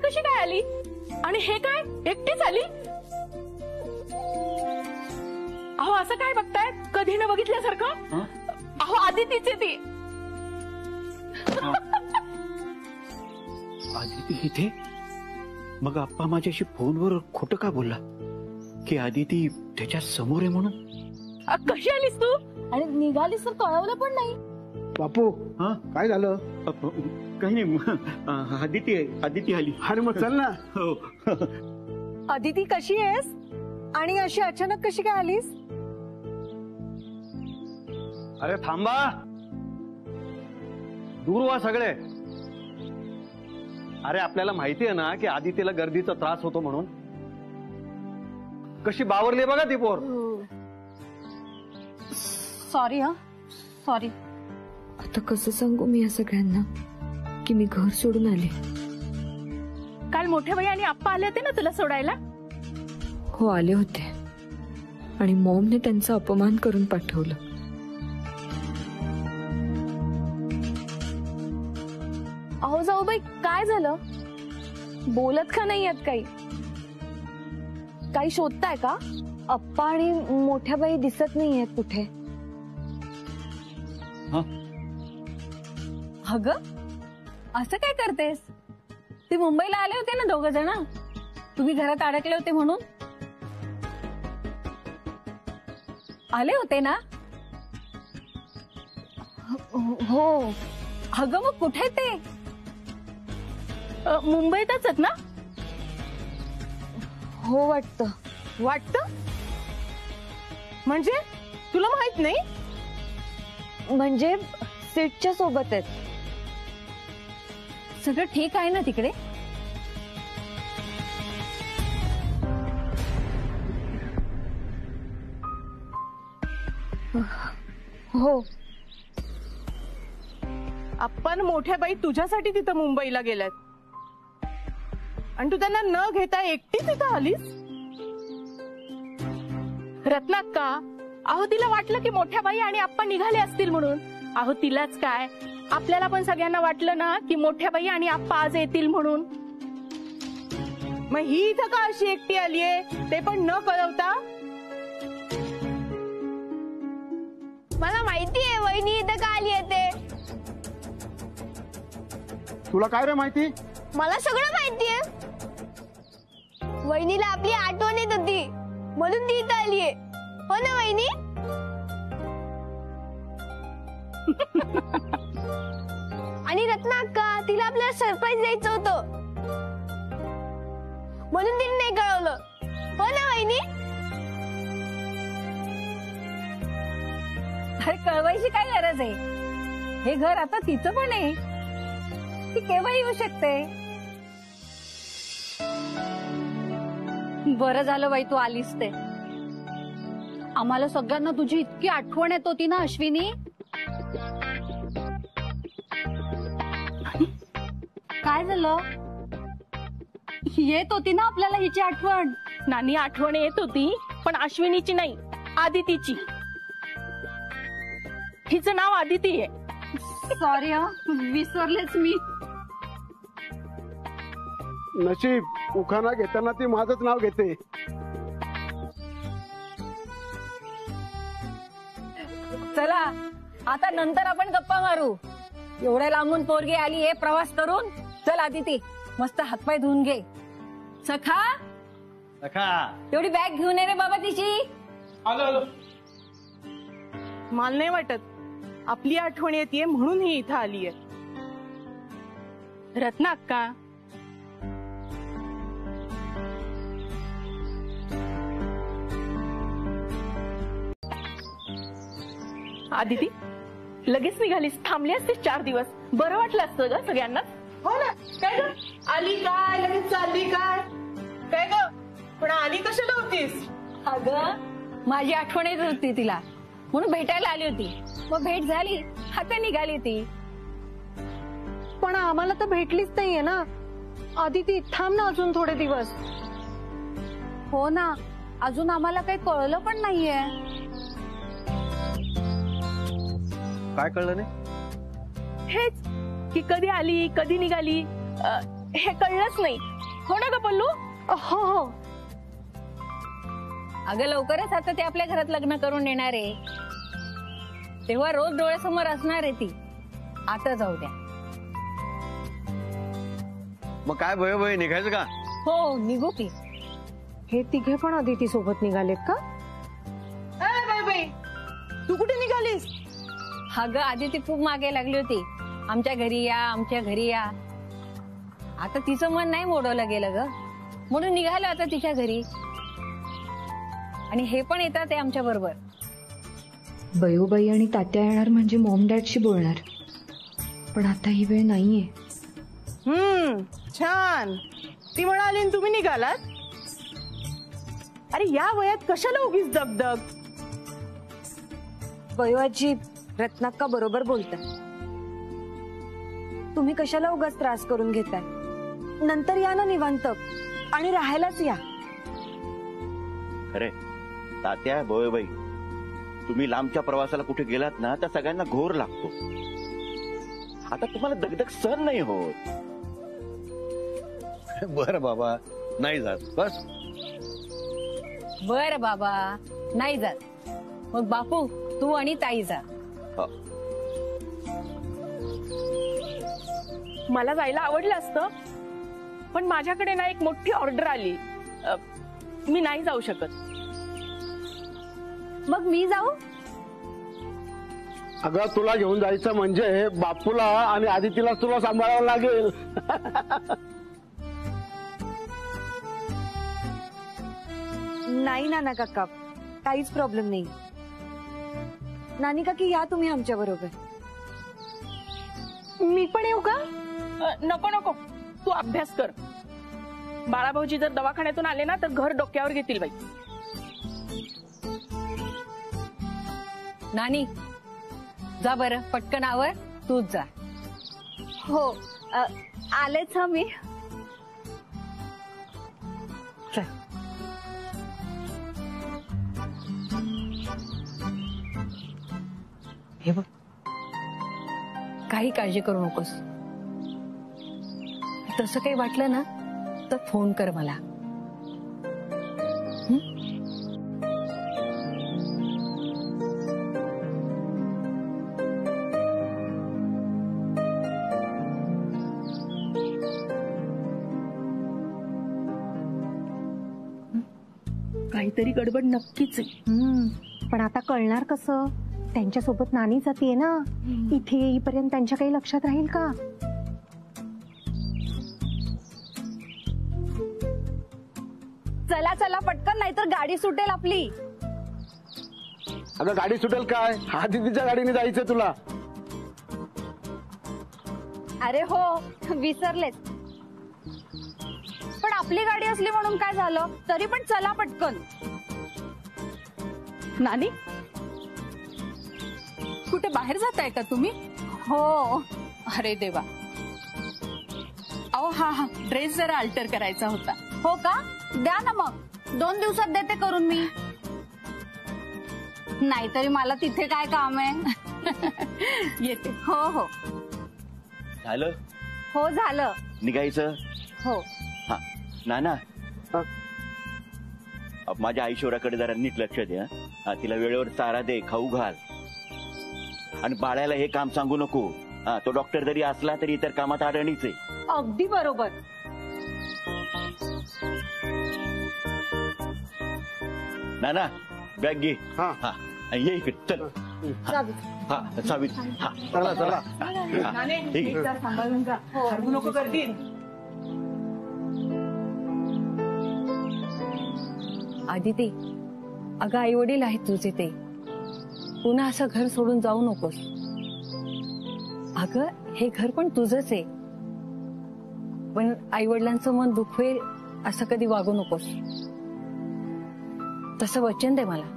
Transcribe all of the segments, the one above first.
कशी काय आली? आणि हे काय एकटीच आली? अहो असं काय बघताय कधी न बघितल्यासारखं? अहो आदितीच ती. आदिती इथे? मग आप्पा माझ्याशी फोनवर खोटं का बोलला की आदिती त्याच्या समोर आहे म्हणून? कशी आलीस तू? आणि निघालीस तर कळवलं पण नाही. बापू काय झालं? काही नाही, आदिती आली. अरे मग चल ना. हो. अदिती कशी आहेस? आणि अशी अचानक कशी काय आलीस? अरे थांबा, दूर व्हा सगळे. अरे आपल्याला माहिती आहे ना की आदितीला गर्दीचा त्रास होतो म्हणून. कशी बावरली बघा ती पोर. Sorry sorry. आता कसं सांगू मी या सगळ्यांना की मी घर सोडून आले? काल मोठे भाई आणि आप्पा आले होते ना तुला सोडायला? हो आले होते आणि मॉमने त्यांचा अपमान करून पाठवलं. अहो जाऊबाई काय झालं? बोलत का नाही आहेत? काही शोधताय का? अप्पा आणि मोठ्या बाई दिसत नाहीयेत कुठे. अगं असं काय करतेस? ते मुंबईला आले होते ना दोघ जण, तुम्ही घरात अडकले होते म्हणून. आले होते ना? हो. अगं मग कुठे ते? मुंबईतच आहेत ना? हो वाटतं. वाटतं म्हणजे तुला माहित नाही? म्हणजे सीटच्या सोबत आहेत. सगळं ठीक आहे ना तिकडे? हो. आपण मोठ्या बाई तुझ्यासाठी तिथं मुंबईला गेल्यात आणि तू त्यांना न घेता एकटी तिथं आलीस? रत्नाक्का, अहो तिला वाटलं की मोठ्या बाई आणि आप्पा निघाले असतील म्हणून. अहो तिलाच काय, आपल्याला पण सगळ्यांना वाटलं ना की मोठ्या बाई आणि आप्पा आज येतील म्हणून. मग ही इथं का अशी एकटी आलीये ते पण न कळवता? मला माहितीये वहिनी इथं का आली ते. तुला काय रे माहिती? मला सगळं माहितीये. वहिनीला आपली आठवण येत होती म्हणून ती इथं आलीये. हो ना वहिनी? आणि रत्ना अक्का, तिला आपल्याला सरप्राईज द्यायचं होतं म्हणून तिने नाही कळवलं. हो ना वहिनी? अरे कळवायची काय गरज आहे? हे घर आता तिचं पण आहे, ती केव्हा येऊ शकते. बरं झालं बाई तू आलीस ते. आम्हाला सगळ्यांना तुझी इतकी आठवण येत होती ना अश्विनी. काय झालं? येत होती ना आपल्याला हिची आठवण. नानी आठवण येत होती पण अश्विनीची नाही, आदितीची. हिचं नाव आदिती आहे. सॉरी विसरलेच मी. नशीब उखाणा घेताना ती माझंच नाव घेते. चला आता नंतर आपण गप्पा मारू. एवढ्या लांबून पोरगी आली हे प्रवास करून. चल आदिती मस्त हातपाय धुवून घे. सखा तेवढी बॅग घेऊन ये रे बाबा तिची. आलो. मला नाही वाटत आपली आठवण येते म्हणून ही इथं आलीये. रत्ना अक्का, आदिती लगेच निघालीस? थांबली असतीस 4 दिवस, बरं वाटलं असतं ग सगळ्यांना. हो ना? काय ग आली काय लगेच चालली काय? काय ग पण आली कशाला होतीस? अगं माझी आठवण येत होती तिला म्हणून भेटायला आली होती. मग भेट झाली, आता निघाली ती. पण आम्हाला तर भेटलीच नाहीये ना. आदिती थांब ना अजून थोडे दिवस. हो ना, अजून आम्हाला काही कळलं पण नाहीये. काय कळलं नाही? हेच की कधी आली कधी निघाली हे कळलंच नाही. हो ना ग पल्लू? हो हो. अगं लवकरच आता ते आपल्या घरात लग्न करून येणार आहे, तेव्हा रोज डोळ्यासमोर असणार आहे ती. आता जाऊ द्या. मग काय भय भय निघायचं का? हो निघू की. हे तिघे पण अदिती सोबत निघालेत का? बाई तू कुठे निघालीस? अगं आधी ती खूप मागे लागली होती, आमच्या घरी या आमच्या घरी या. आता तिचं मन नाही मोडवलं गेलं ग, म्हणून निघालं आता तिच्या घरी. आणि हे पण येतात ते आमच्या बरोबर. बयूबाई आणि तात्या येणार म्हणजे मॉम डॅडशी बोलणार, पण आता ही वेळ नाहीये. छान. ती म्हणाली आणि तुम्ही निघालात. अरे या वयात कशाला उगीच दगदग. बयोआजी, रत्नाक्का बरोबर बोलताय. तुम्ही कशाला उगाच त्रास करून घेताय? नंतर या ना निवांत, आणि राहायलाच या. अरे तात्या भोयबाई, तुम्ही लांबच्या प्रवासाला कुठे गेलात ना तर सगळ्यांना घोर लागतो. आता तुम्हाला दगदग सहन नाही होत. बरं बाबा, नाही जात बस. बर बाबा नाही जात. मग बापू तू आणि ताई जा. मला जायला आवडलं असतं, पण माझ्याकडे ना एक मोठी ऑर्डर आली. मी नाही जाऊ शकत. मग मी जाऊ? अगं तुला घेऊन जायचं म्हणजे बापूला आणि आदितीला तुला सांभाळावं लागेल. नाही नाना काका, काहीच प्रॉब्लेम नाही. नानी काकी या तुम्ही आमच्या बरोबर. मी पण येऊ का? नको नको, तू अभ्यास कर. बाळाभाऊजी जर दवाखान्यातून आले ना तर घर डोक्यावर घेतील बाई. नानी जा बरं, पटकन आवर, तूच जा. हो आलेच मी. हे बघ, काही काळजी करू नकोस. तसं काही वाटलं ना तर फोन कर मला. काहीतरी गडबड नक्कीच आहे. पण आता कळणार कसं? त्यांच्यासोबत नानी जातीये ना, इथे येईपर्यंत त्यांच्या काही लक्षात राहील का? चला चला पटकन, नाहीतर गाडी सुटेल आपली. अगं गाडी सुटेल काय? आदितीच्या गाडीने जायचं तुला. अरे हो विसरलेच. पण आपली गाडी असली म्हणून काय झालं? तरी पण चला पटकन. नानी कुठे बाहेर जाताय का तुम्ही? हो. अरे देवा. अहो हा ड्रेस जरा अल्टर करायचा होता. हो का? द्या ना मग, 2 दिवसात देते करून मी. नाहीतरी मला तिथे काय काम आहे. येते. हो हो झालं? हो झालं. निघायचं? हो. हा नाना, माझ्या आईश्वराकडे जरा नीट लक्ष दे. हा, तिला वेळेवर चारा दे, खाऊ घाल. आणि बाळाला हे काम सांगू नको. हा, तो डॉक्टर जरी असला तरी इतर कामात अडणीच आहे. अगदी बरोबर. नाना बॅग घे. हा. हा ये इकडे चल. हा सावित. हा चला चला. ठीक आहे. सांभाळून जा, हरवू नको गर्दीत. आदिती, अगं आई वडील आहेत तुझे, ते पुन्हा असं घर सोडून जाऊ नकोस. अगं हे घर पण तुझंच आहे, पण आई वडिलांचं मन दुखवेल असं कधी वागू नकोस. तसं वचन दे मला.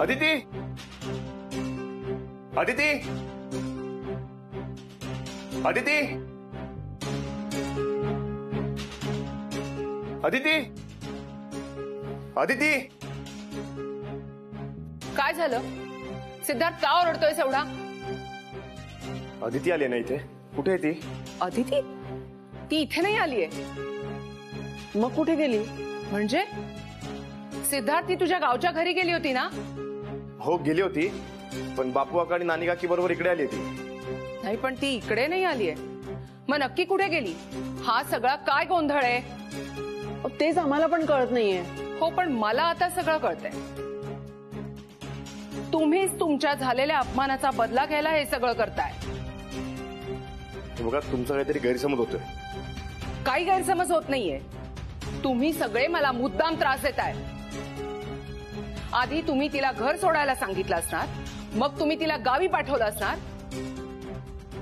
अदिती, अदिती, अदिती, अदिती, अदिती. काय झालं? सिद्धार्थ का ओरडतोय एवढा? अदिती आली ना इथे. कुठे आहे ती? अदिती ती इथे नाही आलीये. मग कुठे गेली? म्हणजे सिद्धार्थ ती तुझ्या गावच्या घरी गेली होती ना? हो गेली होती, पण बापू काका आणि नानी काकी बरोबर इकडे आली होती. नाही पण ती इकडे नाही आलीये. मग नक्की कुठे गेली? हा सगळा काय गोंधळ आहे? तेच आम्हाला पण कळत नाहीये. हो पण मला आता सगळं कळतंय. तुम्हीच तुमच्या झालेल्या अपमानाचा बदला घ्यायला हे सगळं करताय. बघा तुमचा काहीतरी गैरसमज होतोय. काही गैरसमज होत नाहीये. तुम्ही सगळे मला मुद्दाम त्रास देताय. आधी तुम्ही तिला घर सोडायला सांगितलं असणार, मग तुम्ही तिला गावी पाठवलं असणार,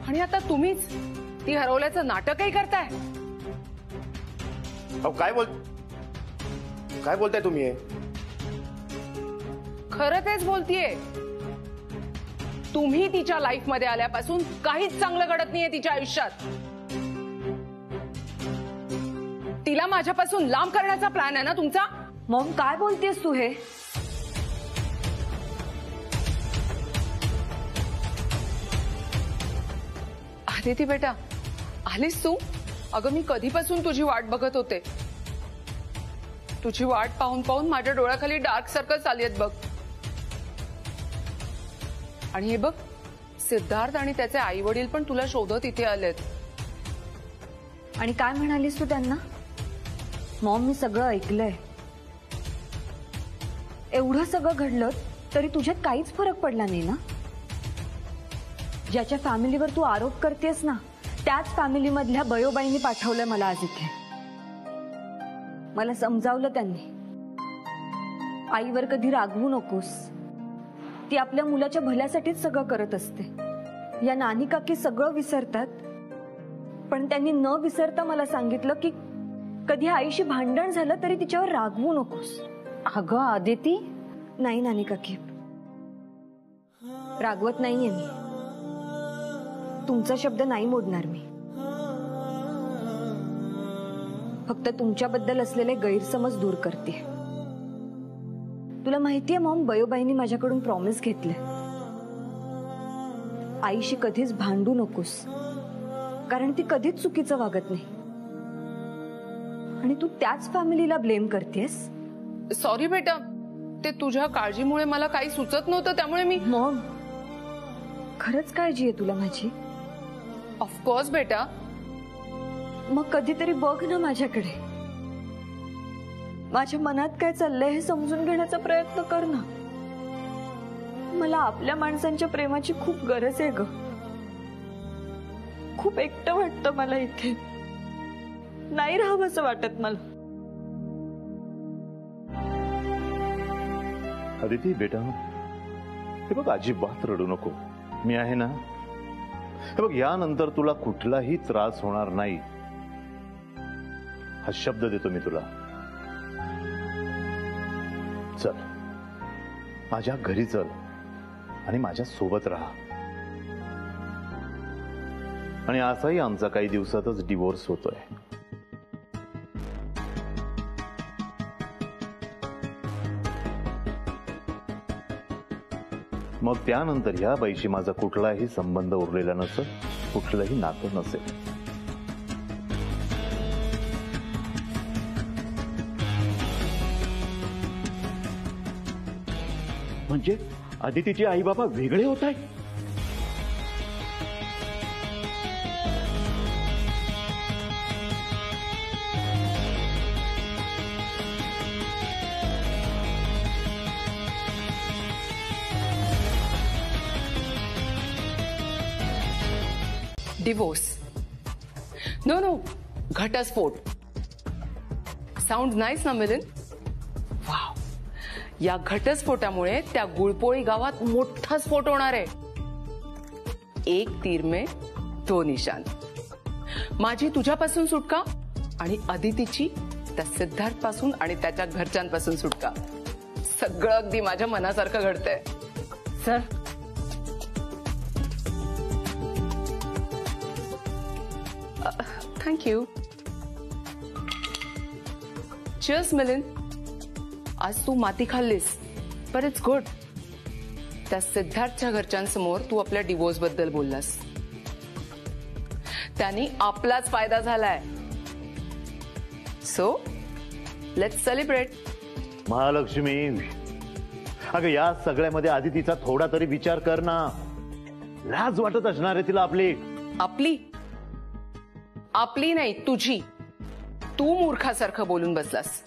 आणि आता तुम्हीच ती हरवल्याचं नाटकही करताय. अहो काय बोलताय तुम्ही? खरं तेच बोलतीये. तुम्ही तिच्या लाईफ मध्ये आल्यापासून काहीच चांगलं घडत नाहीये तिच्या आयुष्यात. तिला माझ्यापासून लांब करण्याचा प्लॅन आहे ना तुमचा? मॉम काय बोलतेस तू हे? अदिती बेटा आलीस तू? अगं मी कधीपासून तुझी वाट बघत होते. तुझी वाट पाहून पाहून माझ्या डोळ्याखाली डार्क सर्कल्स आली आहेत बघ. आणि हे बघ सिद्धार्थ आणि त्याचे आई वडील पण तुला शोधत इथे आलेत. आणि काय म्हणालीस तू त्यांना? मॉम मी सगळं ऐकलंय. एवढं सगळं घडलं तरी तुझ्यात काहीच फरक पडला नाही ना? ज्याच्या फॅमिलीवर तू आरोप करतेस ना, त्याच फॅमिली मधल्या बयोबाईंनी पाठवलंय मला आज इथे. मला समजावलं त्यांनी, आईवर कधी रागवू नकोस. ती आपल्या मुलाच्या भल्यासाठीच सगळं करत असते. या नानी काकी सगळं विसरतात, पण त्यांनी न विसरता मला सांगितलं की कधी आईशी भांडण झालं तरी तिच्यावर रागवू नकोस. अगं आदिती, नाही नानी काकी, रागवत नाहीये मी. तुमचा शब्द नाही मोडणार मी. फक्त तुमच्याबद्दल असलेले गैरसमज दूर करते. तुला माहितीये मॉम, बयोबाईंनी माझ्याकडून प्रॉमिस घेतले, आईशी कधीच भांडू नकोस, कारण ती कधीच चुकीचं वागत नाही. आणि तू त्याच फॅमिलीला ब्लेम करतेस. सॉरी बेटा, ते तुझ्या काळजीमुळे मला काही सुचत नव्हतं, त्यामुळे मी. मॉम खरंच काळजी आहे तुला माझी? ऑफकोर्स बेटा. मग कधीतरी बघ ना माझ्याकडे. माझ्या मनात काय चाललंय हे समजून घेण्याचा प्रयत्न कर ना. मला आपल्या माणसांच्या प्रेमाची खूप गरज आहे ग. खूप एकटं वाटतं मला इथे. नाही राहावं असं वाटत मला. अदिती बेटा, हे बघ अजिबात रडू नको. मी आहे ना. हे बघ यानंतर तुला कुठलाही त्रास होणार नाही, हा शब्द देतो मी तुला. चल माझ्या घरी चल आणि माझ्या सोबत राहा. आणि असाही आमचा काही दिवसातच डिवोर्स होतोय. मग त्यानंतर ह्या बाईशी माझा कुठलाही संबंध उरलेला नसेल, कुठलंही नातं नसेल. म्हणजे अदितीचे आई बाबा वेगळे होत आहेत? डिवोर्स? नो नो, घटस्फोट. साउंड नाईस ना मिलिंद? वाव. या घटस्फोटामुळे त्या गुळपोळी गावात मोठा स्फोट होणार आहे. एक तीर में दो निशान. माझी तुझ्यापासून सुटका आणि अदितीची त्या सिद्धार्थ पासून आणि त्याच्या घरच्यांपासून सुटका. सगळं अगदी माझ्या मनासारखं घडतंय. Sir thank you. चिअर्स मिलिंद. आज तू माती खाल्लीस, पण इट्स गुड. त्या सिद्धार्थच्या घरच्यांसमोर तू आपल्या डिवोर्स बद्दल बोललास. त्यांनी आपलाच फायदा झालाय. So let's celebrate. महालक्ष्मी, अगं या सगळ्यामध्ये आदितीचा थोडा तरी विचार कर ना. लाज वाटत असणार आहे तिला आपली. आपली आपली नाही, तुझी. तू मूर्खासारखं बोलून बसलास.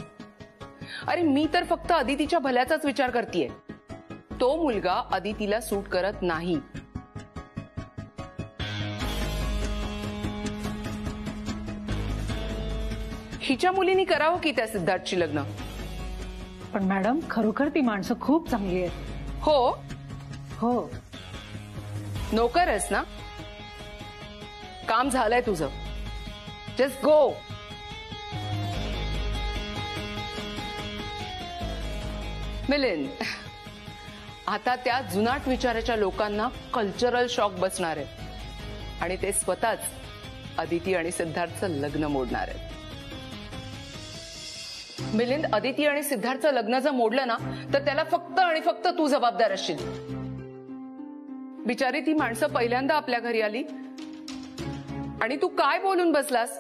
अरे मी तर फक्त अदितीच्या भल्याचाच विचार करतेय. तो मुलगा अदितीला सूट करत नाही. हिच्या मुलीनी करावं की त्या सिद्धार्थची लग्न. पण मॅडम खरोखर ती माणसं खूप चांगली आहेत. हो हो. नोकरच ना. काम झालंय तुझं. Just go. मिलिंद, आता त्या जुनाट विचाराच्या लोकांना कल्चरल शॉक बसणार आहे आणि ते स्वतःच अदिती आणि सिद्धार्थचं लग्न मोडणार आहेत. मिलिंद, अदिती आणि सिद्धार्थचं लग्न जर मोडलं ना तर त्याला फक्त आणि फक्त तू जबाबदार असशील. बिचारी ती माणसं पहिल्यांदा आपल्या घरी आली आणि तू काय बोलून बसलास.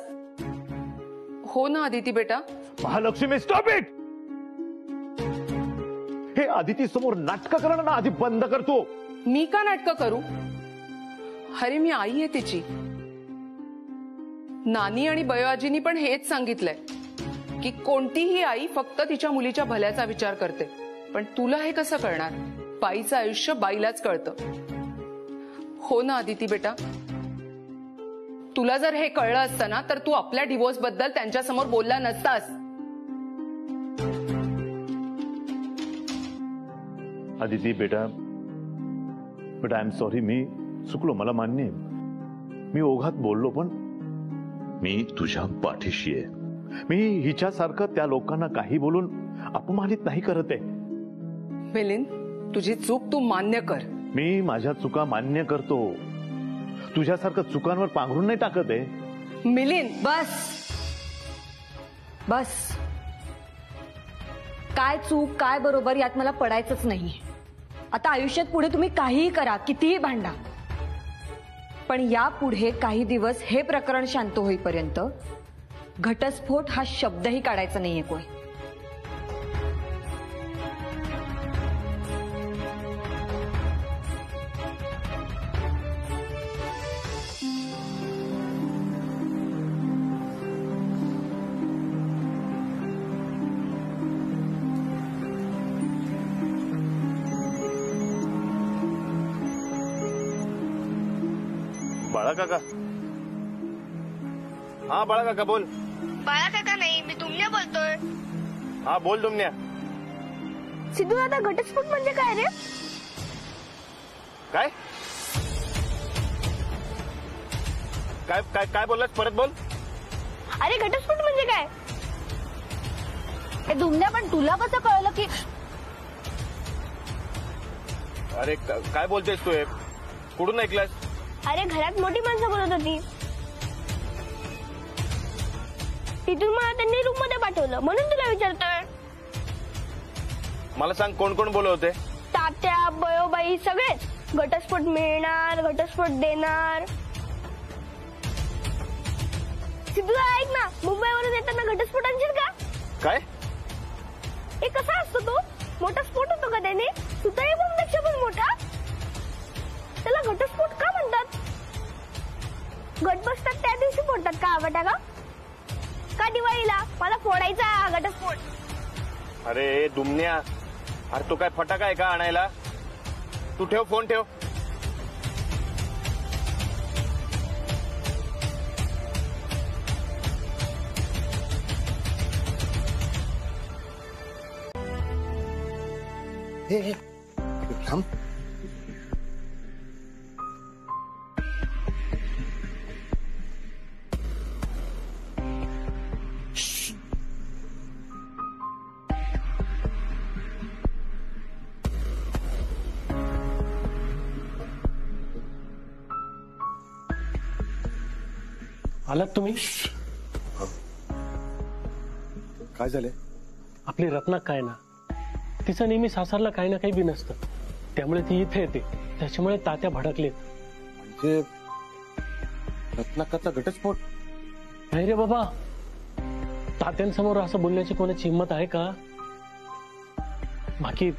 हो ना अदिती बेटा. Mahalakshmi, stop it. हे आदिती समोर नाटकं करणं ना आधी बंद करतो. मी का नाटकं करू. अरे मी आई आहे तिची. नानी आणि बयोआजीनी पण हेच सांगितलंय की कोणतीही आई फक्त तिच्या मुलीच्या भल्याचा विचार करते. पण तुला हे कसं कळणार. बाईचं आयुष्य बाईलाच कळतं. हो ना अदिती बेटा. तुला जर हे कळलं असतं ना तर तू आपल्या डिवोर्स बद्दल त्यांच्यासमोर बोलला नसतास. आदिती बेटा, बट आय एम सॉरी. मी चुकलो, मला मान्य आहे. मी ओघात बोललो, पण मी तुझ्या पाठीशी आहे. मी हिच्यासारखं त्या लोकांना काही बोलून अपमानित नाही करत आहे. मिलिंद, तुझी चूक तू मान्य कर. मी माझ्या चुका मान्य करतो. तुझ्यासारखं चुकांवर पांघरून नाही टाकत आहे. मिलिंद, बस बस. काय चूक काय बरोबर यात मला पडायचंच नाही. आता आयुष्यात पुढे तुम्ही काहीही करा, कितीही भांडा, पण यापुढे काही दिवस हे प्रकरण शांत होईपर्यंत घटस्फोट हा शब्दही काढायचा नाहीये कोणी. बाळा काका. हा बाळा काका बोल. बाळा काका नाही, मी दुमण्या बोलतोय. हा बोल दुमण्या. सिद्धू दादा, घटस्फोट म्हणजे काय रे. काय काय काय काय बोललास, परत बोल. अरे घटस्फोट म्हणजे काय. हे दुमण्या, पण तुला कसं कळलं की. अरे काय बोलतेस तू. कुठून ऐकलास. अरे घरात मोठी माणसं बोलत होती. तिथून मला त्यांनी रूम मध्ये पाठवलं, म्हणून तुला विचारतोय. मला सांग कोण कोण बोलत होते. तात्या, बयोबाई, सगळेच. घटस्फोट मिळणार, घटस्फोट देणार. सिद्धू ऐक ना, मुंबईवरून येताना घटस्फोट आणशील का. काय हे कसा असतो तो. मोठा स्फोट होतो का त्याने. सुतळी बॉम्बपेक्षा पण मोठा. त्याला घटस्फोट का म्हणतात. घट बसतात त्या दिवशी फोडतात का बटाका. का दिवाळीला. मला फोडायचा घटस्फोट. अरे दुमण्या, अरे तो काय फटाका आहे का आणायला. तू ठेव फोन, ठेव. थांब. आलात तुम्ही? काय झाले? आपली रत्ना काय ना, तिचं नेहमी सासरला काही ना काही बी नसतं, त्यामुळे ती इथे येते. त्याच्यामुळे तात्या भडकलेत. म्हणजे रत्नाकाचा घटस्फोट? नाही रे बाबा, तात्यांसमोर असं बोलण्याची कोणाची हिंमत आहे का? बाकी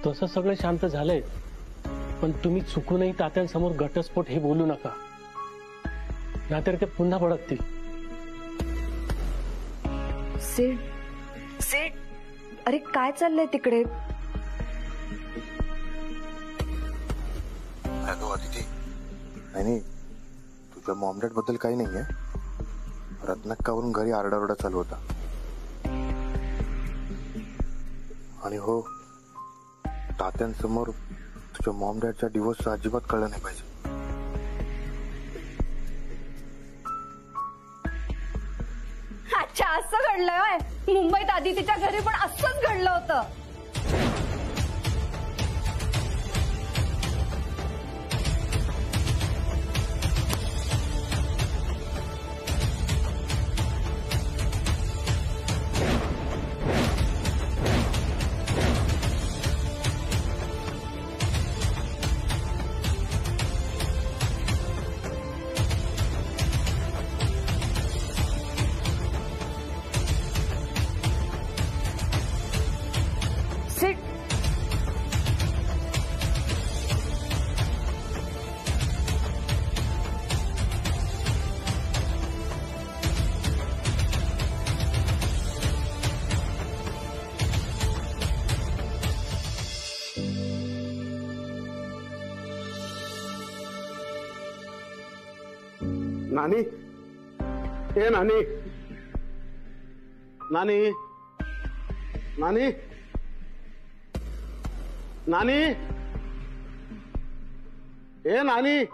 तसं सगळं शांत झालंय, पण तुम्ही चुकूनही तात्यांसमोर घटस्फोट हे बोलू नका, नाहीतर ते पुन्हा भडकतील. सेठ, सेठ, अरे काय चाललंय तिकडे? अगं अदिती, नाही तुझ्या मॉमडॅड बद्दल काही नाहीये. रत्नाकावरून घरी आरडाओरडा चालू होता. आणि हो, तात्यांसमोर तुझ्या मॉमडॅडच्या डिवोर्सचं अजिबात कळलं नाही पाहिजे. अच्छा, असं घडलंय होय? मुंबईत आदितीच्या घरी पण असंच घडलं होतं. सेठ, नानी, ए नानी, नानी, नानी, नानी, ए नानी,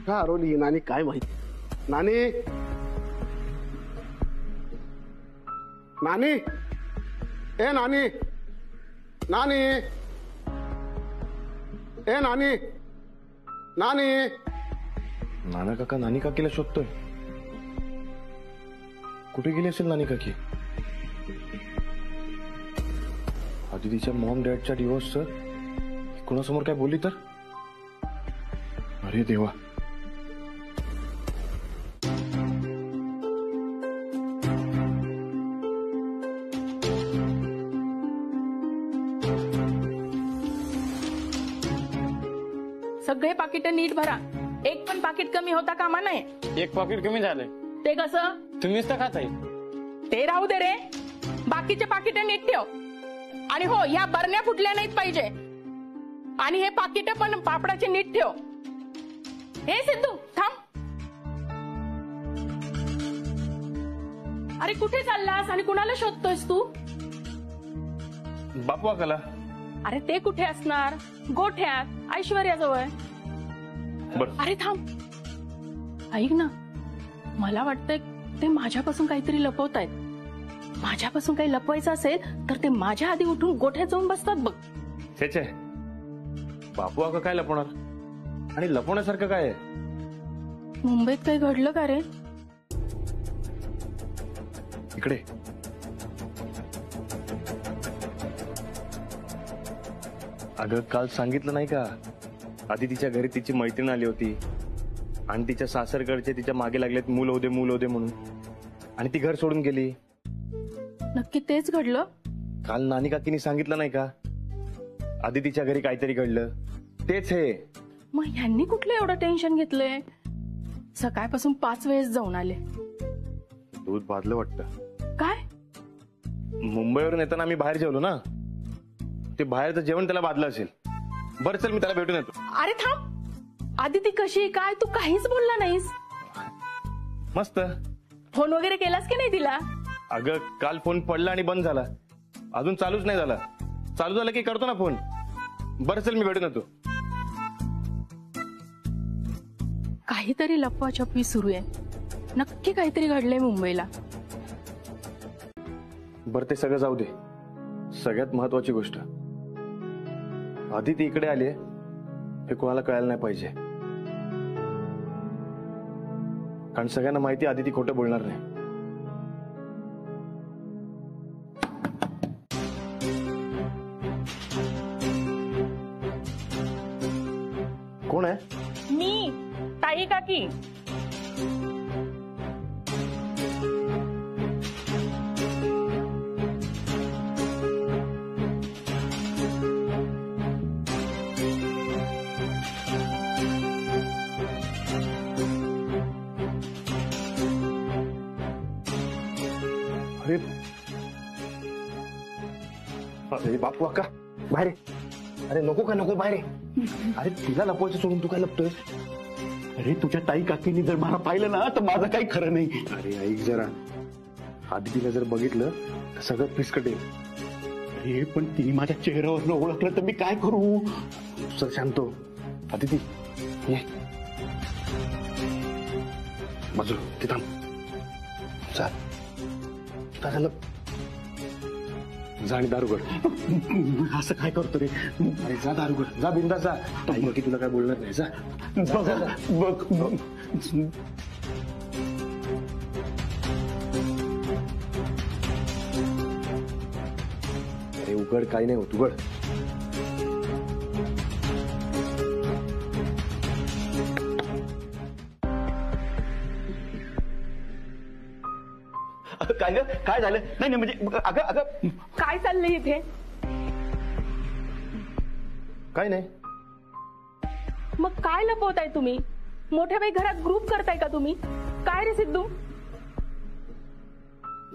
का हरवली नानी काय माहिती? नानी, नानी, ए नानी, नानी, ए नानी, नानी. नाना काका नानी काकीला शोधतोय. कुठे गेली असेल नानी काकी? आदितीच्या मॉम डॅडच्या डिवोर्सचं कोणासमोर काय बोलली तर? अरे देवा. सगळे पाकिट नीट भरा, एक पण पाकिट कमी होता कामा नये. एक पाकिट कमी झालंय. ते कसं? तुम्हीच तर खाताय. ते राहू दे रे, बाकीचे पाकिट नीट ठेव. आणि हो, ह्या बरण्या फुटल्या नाहीत पाहिजे. आणि हे पाकिट पण पापडाचे नीट ठेव. हे सिद्धू थांब. अरे कुठे चाललास आणि कुणाला शोधतोयस तू? बापू आकाला. अरे ते कुठे असणार? गोठ्यात, ऐश्वर्याजवळ. अरे थांब, ऐक ना, मला वाटतंय ते माझ्यापासून काहीतरी लपवतायत. माझ्यापासून काही लपवायचं असेल तर ते माझ्या आधी उठून गोठ्यात जाऊन बसतात बघ. छे, बापू आका काय लपवणार? आणि लपवण्यासारखं काय आहे? मुंबईत काही घडलं का रे? इकडे अगं, काल सांगितलं नाही का, आदितीच्या घरी तिची मैत्रीण आली होती आणि तिच्या सासरकडचे तिच्या मागे लागलेत, मूल होऊ दे म्हणून, आणि ती घर सोडून गेली. नक्की तेच घडलं? काल नानी काकीने सांगितलं नाही का, आदितीच्या घरी काहीतरी घडलं. तेच हे. मग ह्यांनी कुठलं एवढं टेन्शन घेतलंय? सकाळपासून 5 वेळेस जाऊन आले. दूध बादलं वाटतं. काय? मुंबईवरून येताना आम्ही बाहेर जेवलो ना, ते बाहेरचं जेवण त्याला बादलं असेल. बरं चल, मी त्याला भेटून येतो. अरे थांब, आदिती कशी काय? तू काहीच बोलला नाहीस. मस्त. फोन वगैरे केलास की नाही तिला? अगं, काल फोन पडला आणि बंद झाला, अजून चालूच नाही झाला. चालू झालं की करतो ना फोन. बरं चल, मी भेटून येतो. काहीतरी लपवाछपवी सुरू आहे. नक्की काहीतरी घडलंय मुंबईला. बरं ते सगळं जाऊ दे. सगळ्यात महत्वाची गोष्ट, आदिती इकडे आली हे कोणाला कळायला नाही पाहिजे. कारण सगळ्यांना माहिती आदिती खोटं बोलणार नाही. कोण आहे? मी ताई काकी. अरे अरे बापू अक्का बाहेर ये. अरे नको का नको बाहेर ये. अरे तिला लपवायचं सोडून तू काय लपतोय? अरे तुझ्या ताई काकींनी जर मला पाहिलं ना तर माझं काही खरं नाही. अरे ऐक जरा, आदितीला जर बघितलं तर सगळं फिसकटेल. अरे पण तिने माझ्या चेहऱ्यावर ओळखलं तर मी काय करू? सर शांत हो. आदिती ये बाजूला ते थांब. चाल काय झालं? जा आणि दारुगड. असं काय करतो रे? अरे जा दारुगड, जा बिंदास जा. ताई की तुला काय बोलणार नाही. जा बघ. अरे उघड, काही नाही होत, उघड. काय झालं? नाही म्हणजे अगं काय चाललंय इथे? काय नाही. मग काय लपवताय तुम्ही? मोठ्या बाई घरात ग्रुप करताय का तुम्ही? काय रे सिद्धू?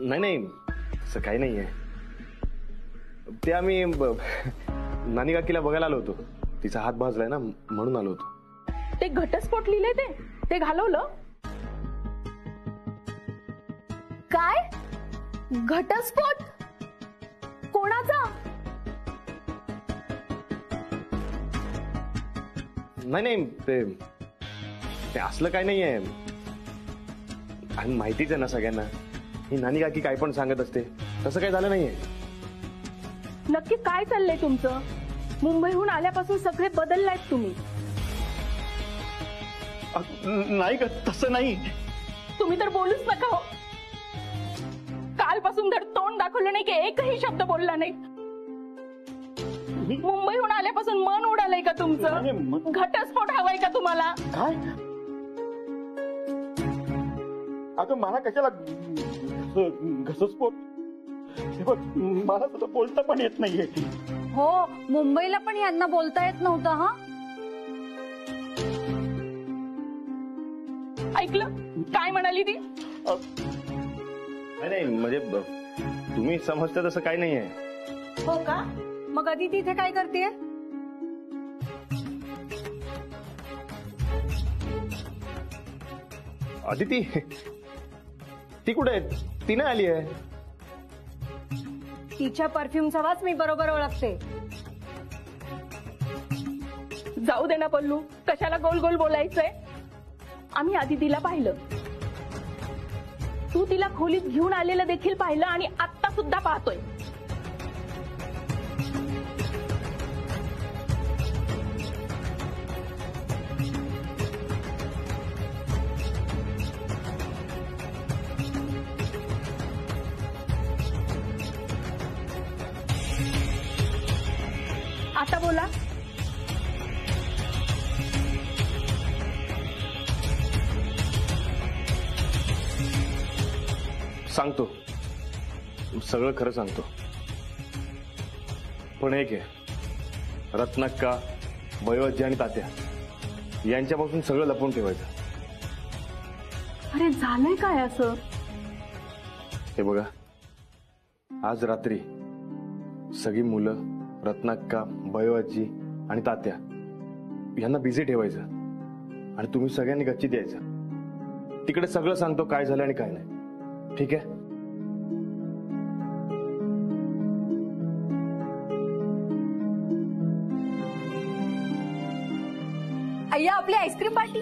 नाही असं काही नाहीये. ते आम्ही नानी काकीला बघायला आलो होतो. तिचा हात भाजलाय ना म्हणून आलो होतो. ते घटस्फोट लिहिले ते घालवलं? काय? घटस्फोट कोणाचा? नाही ते असलं काय नाहीये. आणि माहितीच आहे ना सगळ्यांना, ही नानी काकी काय पण सांगत असते. तसं काही झालं नाहीये. नक्की काय चाललंय तुमचं? मुंबईहून आल्यापासून सगळे बदललायत तुम्ही. नाही ग, तसं नाही. तुम्ही तर बोलूच नका हो. कालपासून तर तोंड दाखवलं नाही की एकही शब्द बोलला नाही. मुंबईहून आल्यापासून मन उडालंय का तुमचं? घटस्फोट हवाय का तुम्हाला? काय? अगं मला कशाला घटस्फोट? मला सुद्धा बोलता पण येत नाहीये. हो, मुंबईला पण यांना बोलता येत नव्हतं. हा ऐकलं काय म्हणाली ती? नाही म्हणजे तुम्ही समजता तसं काही नाहीये. हो का? मग अदिती इथे काय करतेय? अदिती ती कुठे आहे? ती नाही आली आहे. तिच्या परफ्यूमचा वास मी बरोबर ओळखते. जाऊ दे ना पल्लू, कशाला गोल गोल बोलायचंय? आम्ही आदितीला पाहिलं. तू तिला खोलीत घेऊन आलेलं देखील पाहिलं आणि आत्ता सुद्धा पाहतोय. आता बोला. सांगतो, सगळं खरं सांगतो. पण एक आहे, रत्नाक्का, वयोजी आणि तात्या यांच्यापासून सगळं लपवून ठेवायचं. अरे झालंय काय असं? हे बघा, आज रात्री सगळी मुलं, रत्नाक्का, वयोजी आणि तात्या यांना बिझी ठेवायचं आणि तुम्ही सगळ्यांनी गच्चीत यायचं. तिकडे सगळं सांगतो काय झालं आणि काय नाही. ठीक आहे? अय्या, आपली आईस्क्रीम पार्टी.